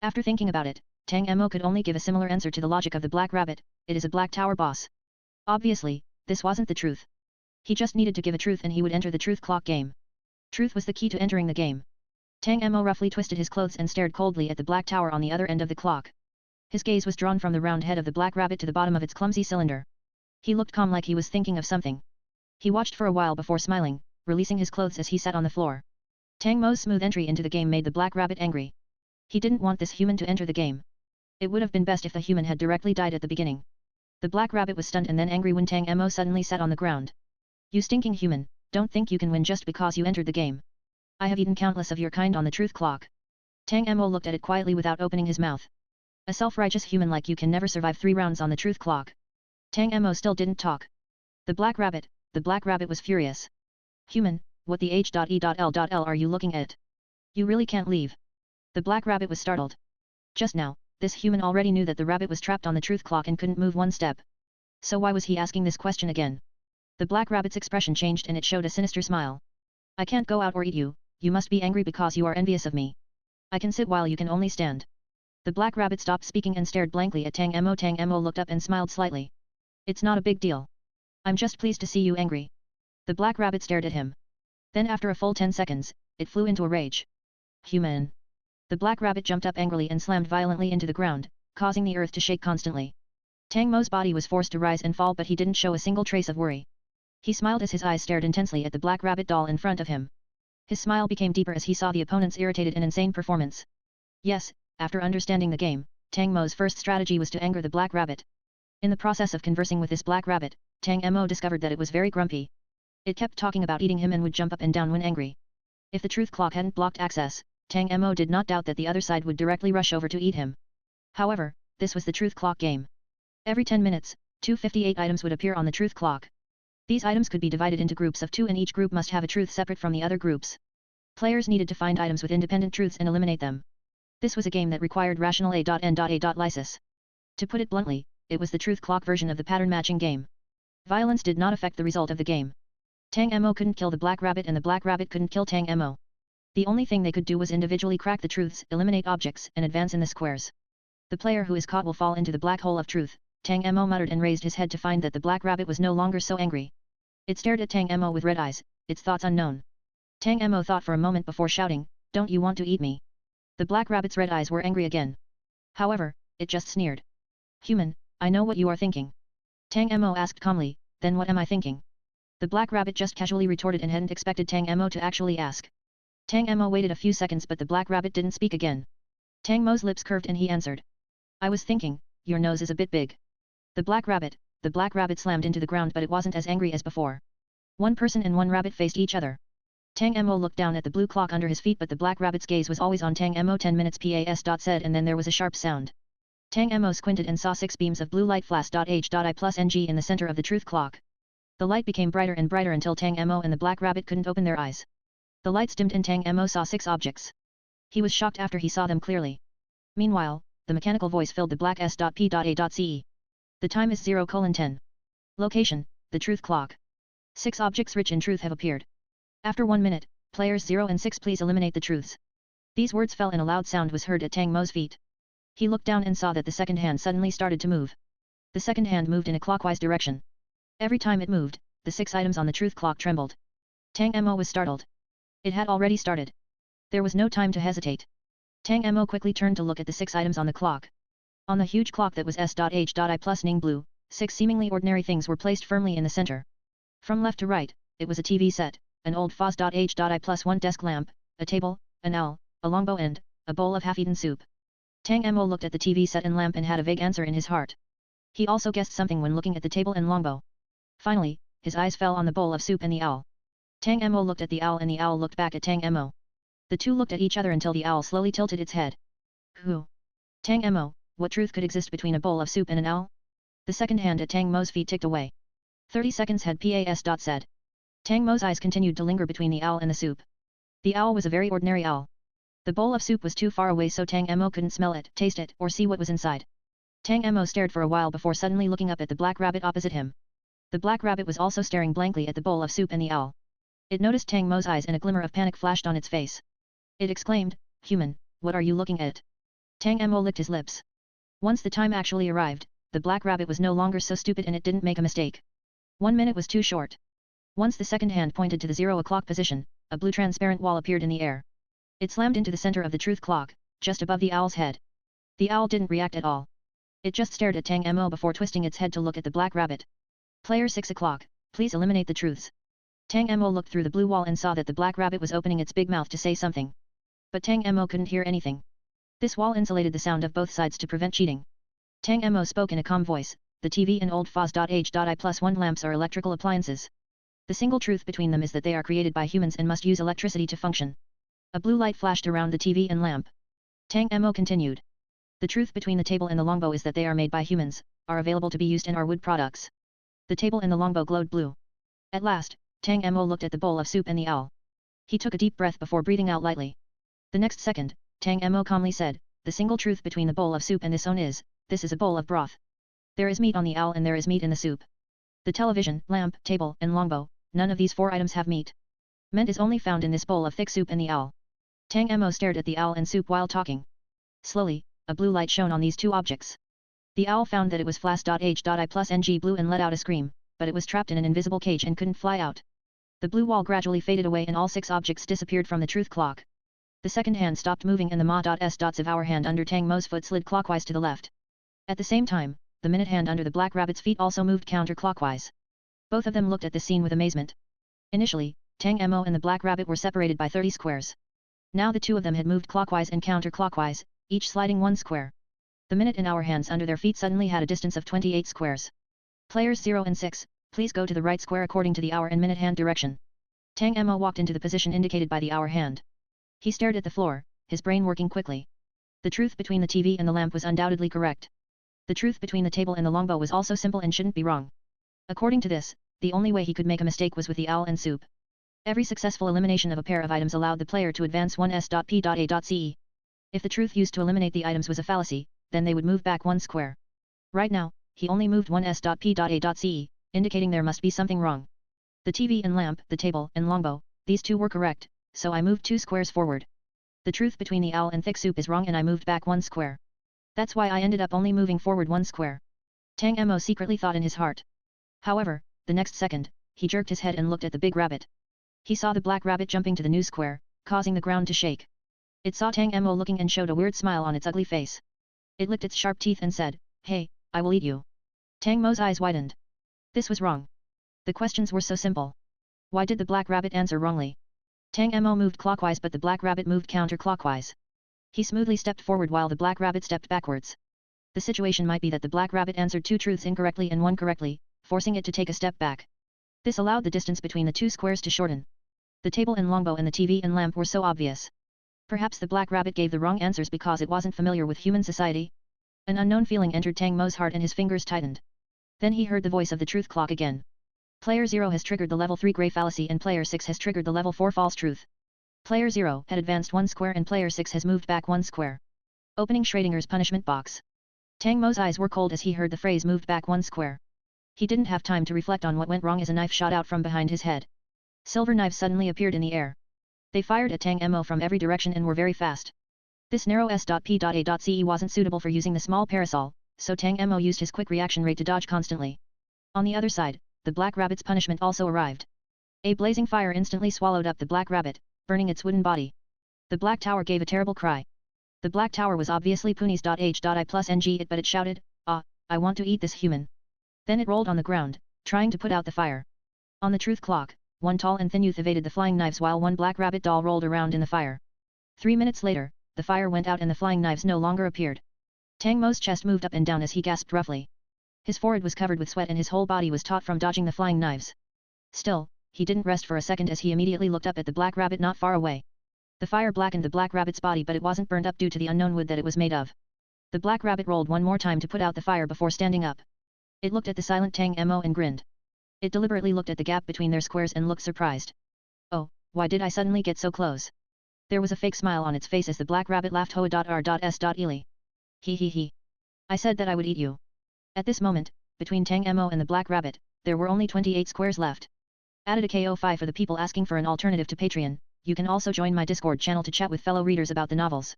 After thinking about it, Tang Mo could only give a similar answer to the logic of the Black Rabbit, it is a Black Tower boss. Obviously, this wasn't the truth. He just needed to give a truth and he would enter the truth clock game. Truth was the key to entering the game. Tang Mo roughly twisted his clothes and stared coldly at the Black Tower on the other end of the clock. His gaze was drawn from the round head of the Black Rabbit to the bottom of its clumsy cylinder. He looked calm like he was thinking of something. He watched for a while before smiling, releasing his clothes as he sat on the floor. Tang Mo's smooth entry into the game made the Black Rabbit angry. He didn't want this human to enter the game. It would have been best if the human had directly died at the beginning. The Black Rabbit was stunned and then angry when Tang Mo suddenly sat on the ground. You stinking human, don't think you can win just because you entered the game. I have eaten countless of your kind on the truth clock. Tang Mo looked at it quietly without opening his mouth. A self-righteous human like you can never survive 3 rounds on the truth clock. Tang Mo still didn't talk. The Black Rabbit was furious. Human, what the H.E.L.L. are you looking at? You really can't leave. The Black Rabbit was startled. Just now, this human already knew that the rabbit was trapped on the truth clock and couldn't move one step. So why was he asking this question again? The Black Rabbit's expression changed and it showed a sinister smile. I can't go out or eat you, you must be angry because you are envious of me. I can sit while you can only stand. The Black Rabbit stopped speaking and stared blankly at Tang Mo. Tang Mo looked up and smiled slightly. It's not a big deal. I'm just pleased to see you angry. The Black Rabbit stared at him. Then after a full 10 seconds, it flew into a rage. Human. The Black Rabbit jumped up angrily and slammed violently into the ground, causing the earth to shake constantly. Tang Mo's body was forced to rise and fall but he didn't show a single trace of worry. He smiled as his eyes stared intensely at the Black Rabbit doll in front of him. His smile became deeper as he saw the opponent's irritated and insane performance. Yes, after understanding the game, Tang Mo's first strategy was to anger the Black Rabbit. In the process of conversing with this Black Rabbit, Tang Mo discovered that it was very grumpy. It kept talking about eating him and would jump up and down when angry. If the truth clock hadn't blocked access, Tang Mo did not doubt that the other side would directly rush over to eat him. However, this was the truth clock game. Every 10 minutes, 258 items would appear on the truth clock. These items could be divided into groups of 2 and each group must have a truth separate from the other groups. Players needed to find items with independent truths and eliminate them. This was a game that required rational A.N.A.lysis. To put it bluntly, it was the truth clock version of the pattern matching game. Violence did not affect the result of the game. Tang Mo couldn't kill the Black Rabbit and the Black Rabbit couldn't kill Tang Mo. The only thing they could do was individually crack the truths, eliminate objects, and advance in the squares. The player who is caught will fall into the black hole of truth, Tang Mo muttered and raised his head to find that the Black Rabbit was no longer so angry. It stared at Tang Mo with red eyes, its thoughts unknown. Tang Mo thought for a moment before shouting, "Don't you want to eat me?" The Black Rabbit's red eyes were angry again. However, it just sneered. "Human, I know what you are thinking." Tang Mo asked calmly, "Then what am I thinking?" The Black Rabbit just casually retorted and hadn't expected Tang Mo to actually ask. Tang Mo waited a few seconds but the Black Rabbit didn't speak again. Tang Mo's lips curved and he answered. "I was thinking, your nose is a bit big." The Black Rabbit slammed into the ground but it wasn't as angry as before. One person and one rabbit faced each other. Tang Mo looked down at the blue clock under his feet but the Black Rabbit's gaze was always on Tang Mo. 10 minutes pas. Said and then there was a sharp sound. Tang Mo squinted and saw 6 beams of blue light flash. H.I+NG in the center of the truth clock. The light became brighter and brighter until Tang Mo and the Black Rabbit couldn't open their eyes. The lights dimmed and Tang Mo saw 6 objects. He was shocked after he saw them clearly. Meanwhile, the mechanical voice filled the black S.P.A.Ce. The time is 0:10. Location, the truth clock. 6 objects rich in truth have appeared. After 1 minute, players 0 and 6 please eliminate the truths. These words fell and a loud sound was heard at Tang Mo's feet. He looked down and saw that the second hand suddenly started to move. The second hand moved in a clockwise direction. Every time it moved, the 6 items on the truth clock trembled. Tang Mo was startled. It had already started. There was no time to hesitate. Tang Mo quickly turned to look at the 6 items on the clock. On the huge clock that was S.H.I+Ning blue, 6 seemingly ordinary things were placed firmly in the center. From left to right, it was a TV set, an old Phos.H.I+1 desk lamp, a table, an owl, a longbow and a bowl of half-eaten soup. Tang Mo looked at the TV set and lamp and had a vague answer in his heart. He also guessed something when looking at the table and longbow. Finally, his eyes fell on the bowl of soup and the owl. Tang Mo looked at the owl and the owl looked back at Tang Mo. The two looked at each other until the owl slowly tilted its head. Who? Tang Mo, what truth could exist between a bowl of soup and an owl? The second hand at Tang Mo's feet ticked away. 30 seconds had passed. Said. Tang Mo's eyes continued to linger between the owl and the soup. The owl was a very ordinary owl. The bowl of soup was too far away so Tang Mo couldn't smell it, taste it, or see what was inside. Tang Mo stared for a while before suddenly looking up at the Black Rabbit opposite him. The Black Rabbit was also staring blankly at the bowl of soup and the owl. It noticed Tang Mo's eyes and a glimmer of panic flashed on its face. It exclaimed, "Human, what are you looking at?" Tang Mo licked his lips. Once the time actually arrived, the black rabbit was no longer so stupid and it didn't make a mistake. 1 minute was too short. Once the second hand pointed to the 0 o'clock position, a blue transparent wall appeared in the air. It slammed into the center of the truth clock, just above the owl's head. The owl didn't react at all. It just stared at Tang Mo before twisting its head to look at the black rabbit. Player 6 o'clock, please eliminate the truths. Tang Mo looked through the blue wall and saw that the black rabbit was opening its big mouth to say something. But Tang Mo couldn't hear anything. This wall insulated the sound of both sides to prevent cheating. Tang Mo spoke in a calm voice, the TV and old Phos.H.I+1 lamps are electrical appliances. The single truth between them is that they are created by humans and must use electricity to function. A blue light flashed around the TV and lamp. Tang Mo continued. The truth between the table and the longbow is that they are made by humans, are available to be used in our wood products. The table and the longbow glowed blue. At last, Tang Mo looked at the bowl of soup and the owl. He took a deep breath before breathing out lightly. The next second, Tang Mo calmly said, the single truth between the bowl of soup and this one is, this is a bowl of broth. There is meat on the owl and there is meat in the soup. The television, lamp, table, and longbow, none of these 4 items have meat. Meat is only found in this bowl of thick soup and the owl. Tang Mo stared at the owl and soup while talking. Slowly, a blue light shone on these 2 objects. The owl found that it was Flash.H.I+NG blue and let out a scream, but it was trapped in an invisible cage and couldn't fly out. The blue wall gradually faded away and all 6 objects disappeared from the truth clock. The second hand stopped moving and the Ma.S. hour hand under Tang Mo's foot slid clockwise to the left. At the same time, the minute hand under the black rabbit's feet also moved counterclockwise. Both of them looked at this scene with amazement. Initially, Tang Mo and the black rabbit were separated by 30 squares. Now the 2 of them had moved clockwise and counterclockwise, each sliding 1 square. The minute and hour hands under their feet suddenly had a distance of 28 squares. Players 0 and 6, please go to the right square according to the hour and minute hand direction. Tang Mo walked into the position indicated by the hour hand. He stared at the floor, his brain working quickly. The truth between the TV and the lamp was undoubtedly correct. The truth between the table and the longbow was also simple and shouldn't be wrong. According to this, the only way he could make a mistake was with the owl and soup. Every successful elimination of a pair of items allowed the player to advance 1s.p.a.ce. If the truth used to eliminate the items was a fallacy, then they would move back 1 square. Right now, he only moved 1s.p.a.ce, indicating there must be something wrong. The TV and lamp, the table and longbow, these 2 were correct, so I moved 2 squares forward. The truth between the owl and thick soup is wrong and I moved back 1 square. That's why I ended up only moving forward 1 square. Tang Mo secretly thought in his heart. However, the next second, he jerked his head and looked at the big rabbit. He saw the black rabbit jumping to the new square, causing the ground to shake. It saw Tang Mo looking and showed a weird smile on its ugly face. It licked its sharp teeth and said, "Hey, I will eat you." Tang Mo's eyes widened. This was wrong. The questions were so simple. Why did the black rabbit answer wrongly? Tang Mo moved clockwise but the black rabbit moved counterclockwise. He smoothly stepped forward while the black rabbit stepped backwards. The situation might be that the black rabbit answered 2 truths incorrectly and 1 correctly, forcing it to take a step back. This allowed the distance between the 2 squares to shorten. The table and longbow and the TV and lamp were so obvious. Perhaps the black rabbit gave the wrong answers because it wasn't familiar with human society? An unknown feeling entered Tang Mo's heart and his fingers tightened. Then he heard the voice of the truth clock again. Player 0 has triggered the level 3 grey fallacy and player 6 has triggered the level 4 false truth. Player 0 had advanced 1 square and player 6 has moved back 1 square. Opening Schrodinger's punishment box. Tang Mo's eyes were cold as he heard the phrase moved back 1 square. He didn't have time to reflect on what went wrong as a knife shot out from behind his head. Silver knives suddenly appeared in the air. They fired at Tang Mo from every direction and were very fast. This narrow S.P.A.ce wasn't suitable for using the small parasol, so Tang Mo used his quick reaction rate to dodge constantly. On the other side, the black rabbit's punishment also arrived. A blazing fire instantly swallowed up the black rabbit, burning its wooden body. The black tower gave a terrible cry. The black tower was obviously Puni's.H.I+NG it but it shouted, "Ah, I want to eat this human." Then it rolled on the ground, trying to put out the fire. On the truth clock, 1 tall and thin youth evaded the flying knives while 1 black rabbit doll rolled around in the fire. 3 minutes later, the fire went out and the flying knives no longer appeared. Tang Mo's chest moved up and down as he gasped roughly. His forehead was covered with sweat and his whole body was taut from dodging the flying knives. Still, he didn't rest for a second as he immediately looked up at the black rabbit not far away. The fire blackened the black rabbit's body but it wasn't burned up due to the unknown wood that it was made of. The black rabbit rolled 1 more time to put out the fire before standing up. It looked at the silent Tang Mo and grinned. It deliberately looked at the gap between their squares and looked surprised. "Oh, why did I suddenly get so close?" There was a fake smile on its face as the black rabbit laughed hoa.r.s.ely. He. I said that I would eat you. At this moment, between Tang Mo and the black rabbit, there were only 28 squares left. Added a KO5 for the people asking for an alternative to Patreon. You can also join my Discord channel to chat with fellow readers about the novels.